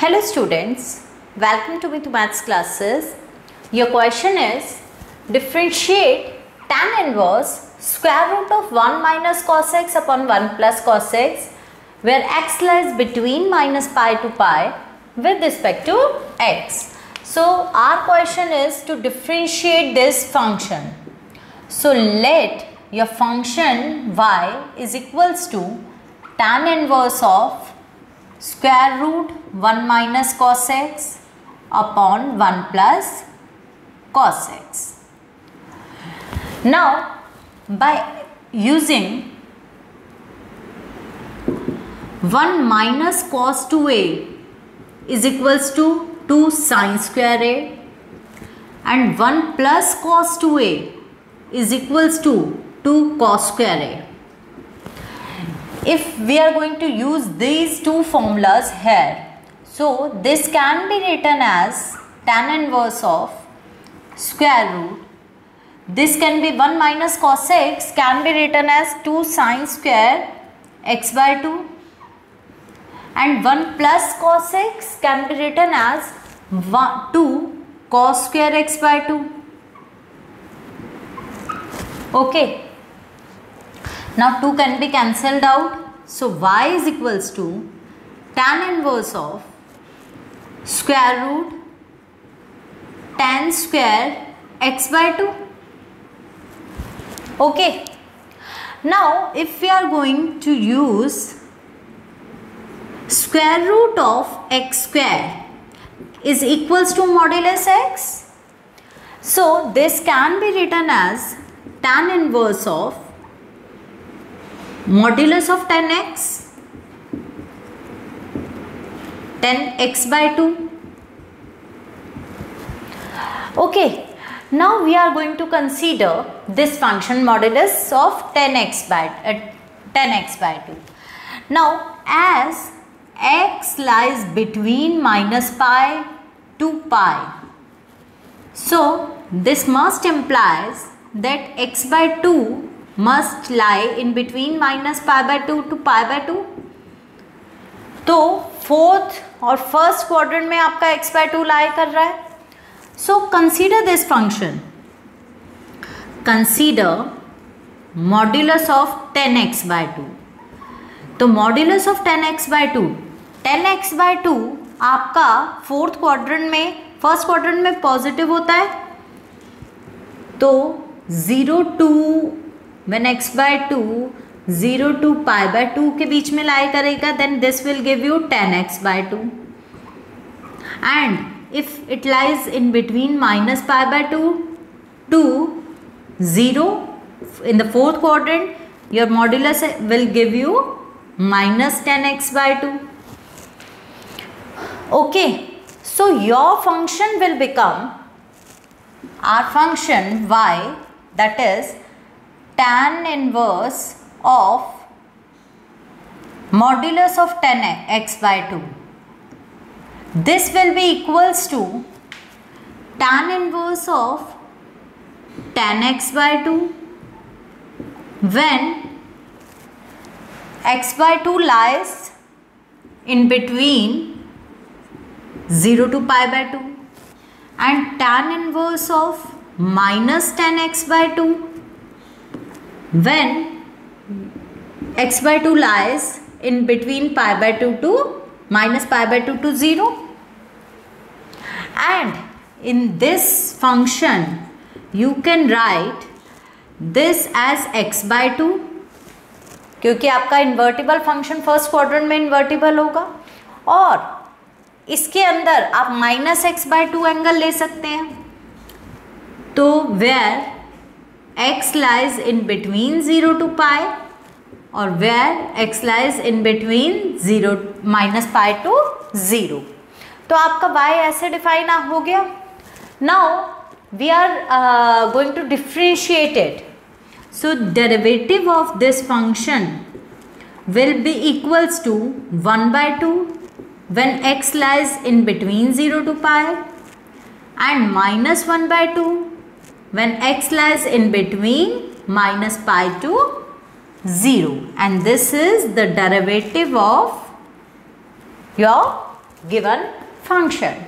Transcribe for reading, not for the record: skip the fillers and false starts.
Hello students, welcome to Mithu Maths classes. Your question is differentiate tan inverse square root of 1 minus cos x upon 1 plus cos x where x lies between minus pi to pi with respect to x. So our question is to differentiate this function. So let your function y is equals to tan inverse of square root 1 minus cos x upon 1 plus cos x. Now by using 1 minus cos 2a is equals to 2 sin square a and 1 plus cos 2a is equals to 2 cos square a. If we are going to use these two formulas here, so this can be written as tan inverse of square root. This can be 1 minus cos x can be written as 2 sin square x by 2 and 1 plus cos x can be written as 2 cos square x by 2. Okay. Now 2 can be cancelled out. So y is equals to tan inverse of square root tan square x by 2. Okay. Now if we are going to use square root of x square is equals to modulus x. So this can be written as tan inverse of modulus of 10x, 10x by 2. Okay, now we are going to consider this function modulus of 10x by 2. Now as x lies between minus pi to pi, so this must implies that x by 2 must lie in between minus pi by 2 to pi by 2. तो fourth और first quadrant में आपका x by 2 लाई कर रहा है. So consider this function. Consider modulus of 10x by 2. तो modulus of 10x by 2, 10x by 2 आपका fourth quadrant में, फर्स्ट क्वाड्रेंट में पॉजिटिव होता है, तो 0 to when x by 2 0 to pi by 2 के बीच में लाई करेगा, then this will give you 10x by 2. And if it lies in between minus pi by 2 to 0 in the fourth quadrant, your modulus will give you minus 10x by 2. Okay, so your function will become our function y, that is tan inverse of modulus of 10x by 2. This will be equals to tan inverse of 10x by 2 when x by 2 lies in between 0 to pi by 2 and tan inverse of minus 10x by 2 when x by 2 lies in between pi by 2 to minus pi by 2 to 0. And in this function you can write this as x by 2, क्योंकि आपका invertible function first quadrant में invertible होगा, और इसके अंदर आप minus x bye 2 angle ले सकते हैं. तो where x lies in between 0 to pi or where x lies in between 0 minus pi to 0. तो आपका y ऐसे डिफाइन हो गया. Now we are going to differentiate it. So derivative of this function will be equals to 1 by 2 when x lies in between 0 to pi and minus 1 by 2 when x lies in between minus pi to 0, and this is the derivative of your given function.